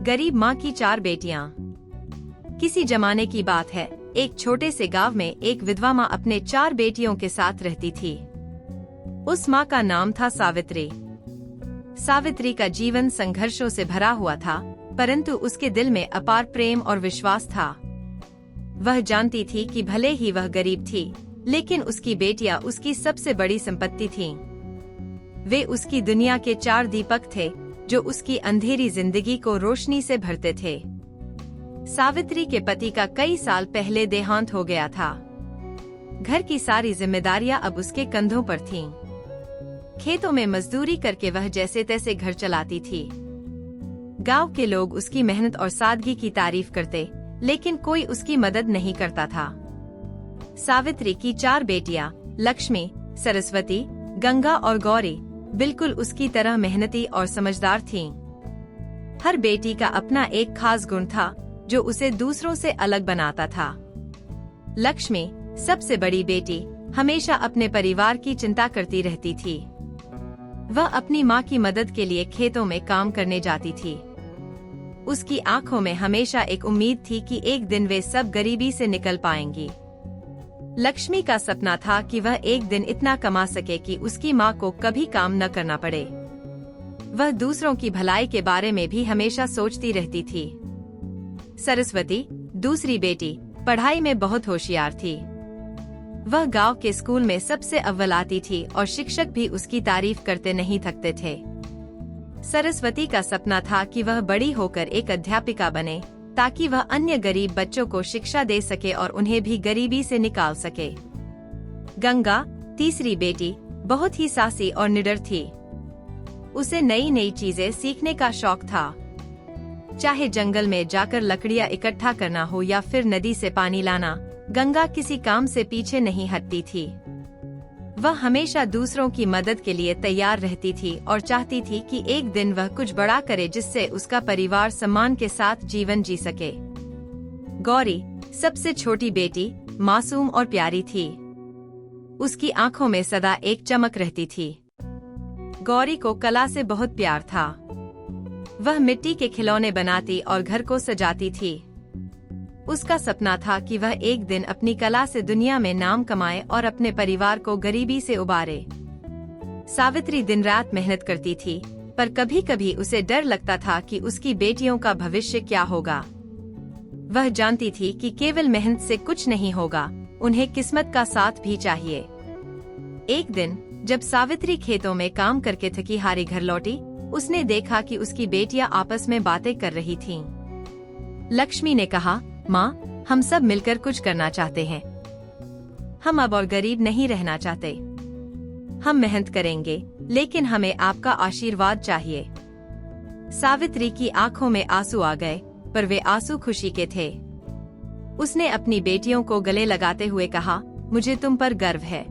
गरीब माँ की 4 बेटियां। किसी जमाने की बात है, एक छोटे से गांव में एक विधवा माँ अपने 4 बेटियों के साथ रहती थी। उस माँ का नाम था सावित्री। सावित्री का जीवन संघर्षों से भरा हुआ था, परंतु उसके दिल में अपार प्रेम और विश्वास था। वह जानती थी कि भले ही वह गरीब थी, लेकिन उसकी बेटियां उसकी सबसे बड़ी संपत्ति थीं। वे उसकी दुनिया के 4 दीपक थे, जो उसकी अंधेरी जिंदगी को रोशनी से भरते थे। सावित्री के पति का कई साल पहले देहांत हो गया था। घर की सारी जिम्मेदारियां अब उसके कंधों पर थीं। खेतों में मजदूरी करके वह जैसे तैसे घर चलाती थी। गांव के लोग उसकी मेहनत और सादगी की तारीफ करते, लेकिन कोई उसकी मदद नहीं करता था। सावित्री की 4 बेटियां लक्ष्मी, सरस्वती, गंगा और गौरी बिल्कुल उसकी तरह मेहनती और समझदार थीं। हर बेटी का अपना एक खास गुण था, जो उसे दूसरों से अलग बनाता था। लक्ष्मी, सबसे बड़ी बेटी, हमेशा अपने परिवार की चिंता करती रहती थी। वह अपनी माँ की मदद के लिए खेतों में काम करने जाती थी। उसकी आंखों में हमेशा एक उम्मीद थी कि एक दिन वे सब गरीबी से निकल पाएंगी। लक्ष्मी का सपना था कि वह एक दिन इतना कमा सके कि उसकी माँ को कभी काम न करना पड़े। वह दूसरों की भलाई के बारे में भी हमेशा सोचती रहती थी। सरस्वती, दूसरी बेटी, पढ़ाई में बहुत होशियार थी। वह गांव के स्कूल में सबसे अव्वल आती थी और शिक्षक भी उसकी तारीफ करते नहीं थकते थे। सरस्वती का सपना था कि वह बड़ी होकर एक अध्यापिका बने, ताकि वह अन्य गरीब बच्चों को शिक्षा दे सके और उन्हें भी गरीबी से निकाल सके। गंगा, तीसरी बेटी, बहुत ही साहसी और निडर थी। उसे नई नई चीजें सीखने का शौक था। चाहे जंगल में जाकर लकड़ियां इकट्ठा करना हो या फिर नदी से पानी लाना, गंगा किसी काम से पीछे नहीं हटती थी। वह हमेशा दूसरों की मदद के लिए तैयार रहती थी और चाहती थी कि एक दिन वह कुछ बड़ा करे जिससे उसका परिवार सम्मान के साथ जीवन जी सके। गौरी, सबसे छोटी बेटी, मासूम और प्यारी थी। उसकी आंखों में सदा एक चमक रहती थी। गौरी को कला से बहुत प्यार था। वह मिट्टी के खिलौने बनाती और घर को सजाती थी। उसका सपना था कि वह एक दिन अपनी कला से दुनिया में नाम कमाए और अपने परिवार को गरीबी से उबारे। सावित्री दिन रात मेहनत करती थी, पर कभी कभी उसे डर लगता था कि उसकी बेटियों का भविष्य क्या होगा। वह जानती थी कि केवल मेहनत से कुछ नहीं होगा, उन्हें किस्मत का साथ भी चाहिए। एक दिन जब सावित्री खेतों में काम करके थकी हारी घर लौटी, उसने देखा कि उसकी बेटियां आपस में बातें कर रही थीं। लक्ष्मी ने कहा, माँ, हम सब मिलकर कुछ करना चाहते हैं। हम अब और गरीब नहीं रहना चाहते। हम मेहनत करेंगे, लेकिन हमें आपका आशीर्वाद चाहिए। सावित्री की आंखों में आंसू आ गए, पर वे आंसू खुशी के थे। उसने अपनी बेटियों को गले लगाते हुए कहा, मुझे तुम पर गर्व है।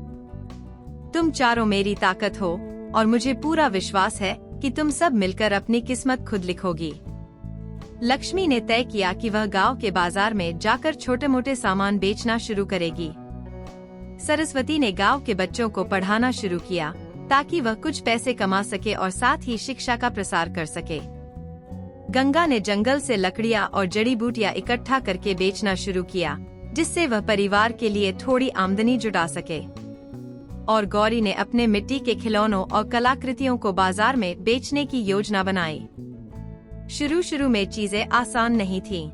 तुम चारों मेरी ताकत हो और मुझे पूरा विश्वास है कि तुम सब मिलकर अपनी किस्मत खुद लिखोगी। लक्ष्मी ने तय किया कि वह गांव के बाजार में जाकर छोटे मोटे सामान बेचना शुरू करेगी। सरस्वती ने गांव के बच्चों को पढ़ाना शुरू किया, ताकि वह कुछ पैसे कमा सके और साथ ही शिक्षा का प्रसार कर सके। गंगा ने जंगल से लकड़ियां और जड़ी बूटियां इकट्ठा करके बेचना शुरू किया, जिससे वह परिवार के लिए थोड़ी आमदनी जुटा सके। और गौरी ने अपने मिट्टी के खिलौनों और कलाकृतियों को बाजार में बेचने की योजना बनाई। शुरू में चीजें आसान नहीं थीं।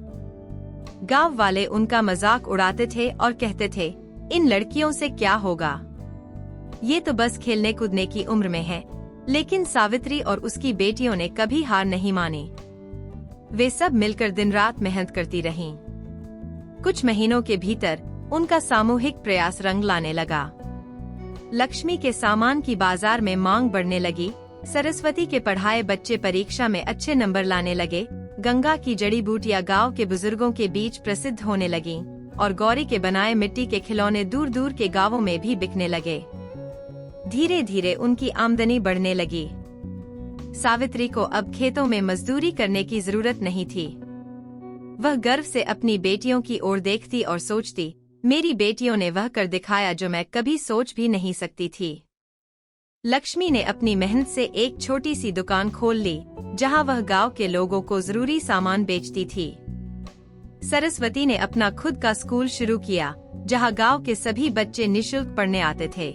गांव वाले उनका मजाक उड़ाते थे और कहते थे, इन लड़कियों से क्या होगा, ये तो बस खेलने कूदने की उम्र में है। लेकिन सावित्री और उसकी बेटियों ने कभी हार नहीं मानी। वे सब मिलकर दिन रात मेहनत करती रहीं। कुछ महीनों के भीतर उनका सामूहिक प्रयास रंग लाने लगा। लक्ष्मी के सामान की बाजार में मांग बढ़ने लगी। सरस्वती के पढ़ाए बच्चे परीक्षा में अच्छे नंबर लाने लगे। गंगा की जड़ी बूटियां गांव के बुजुर्गों के बीच प्रसिद्ध होने लगीं और गौरी के बनाए मिट्टी के खिलौने दूर दूर के गांवों में भी बिकने लगे। धीरे धीरे उनकी आमदनी बढ़ने लगी। सावित्री को अब खेतों में मजदूरी करने की जरूरत नहीं थी। वह गर्व से अपनी बेटियों की ओर देखती और सोचती, मेरी बेटियों ने वह कर दिखाया जो मैं कभी सोच भी नहीं सकती थी। लक्ष्मी ने अपनी मेहनत से एक छोटी सी दुकान खोल ली, जहां वह गांव के लोगों को जरूरी सामान बेचती थी। सरस्वती ने अपना खुद का स्कूल शुरू किया, जहां गांव के सभी बच्चे निशुल्क पढ़ने आते थे।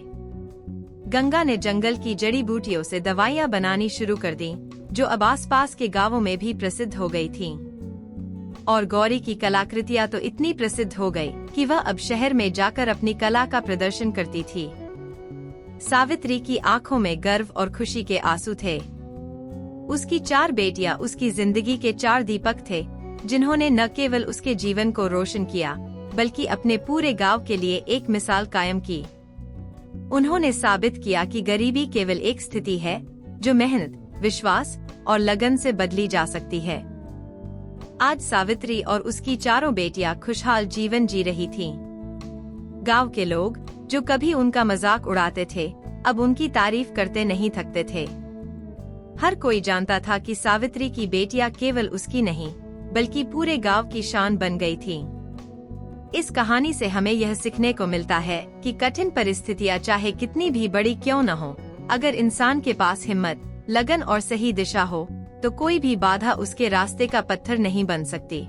गंगा ने जंगल की जड़ी बूटियों से दवाइयां बनानी शुरू कर दी, जो अब आसपास के गांवों में भी प्रसिद्ध हो गई थीं। और गौरी की कलाकृतियां तो इतनी प्रसिद्ध हो गई कि वह अब शहर में जाकर अपनी कला का प्रदर्शन करती थी। सावित्री की आंखों में गर्व और खुशी के आंसू थे। उसकी 4 बेटियां उसकी जिंदगी के 4 दीपक थे, जिन्होंने न केवल उसके जीवन को रोशन किया, बल्कि अपने पूरे गांव के लिए एक मिसाल कायम की। उन्होंने साबित किया कि गरीबी केवल एक स्थिति है, जो मेहनत, विश्वास और लगन से बदली जा सकती है। आज सावित्री और उसकी 4 बेटियां खुशहाल जीवन जी रही थीं। गांव के लोग, जो कभी उनका मजाक उड़ाते थे, अब उनकी तारीफ करते नहीं थकते थे। हर कोई जानता था कि सावित्री की बेटियां केवल उसकी नहीं, बल्कि पूरे गांव की शान बन गई थीं। इस कहानी से हमें यह सीखने को मिलता है कि कठिन परिस्थितियां चाहे कितनी भी बड़ी क्यों न हो, अगर इंसान के पास हिम्मत, लगन और सही दिशा हो, तो कोई भी बाधा उसके रास्ते का पत्थर नहीं बन सकती।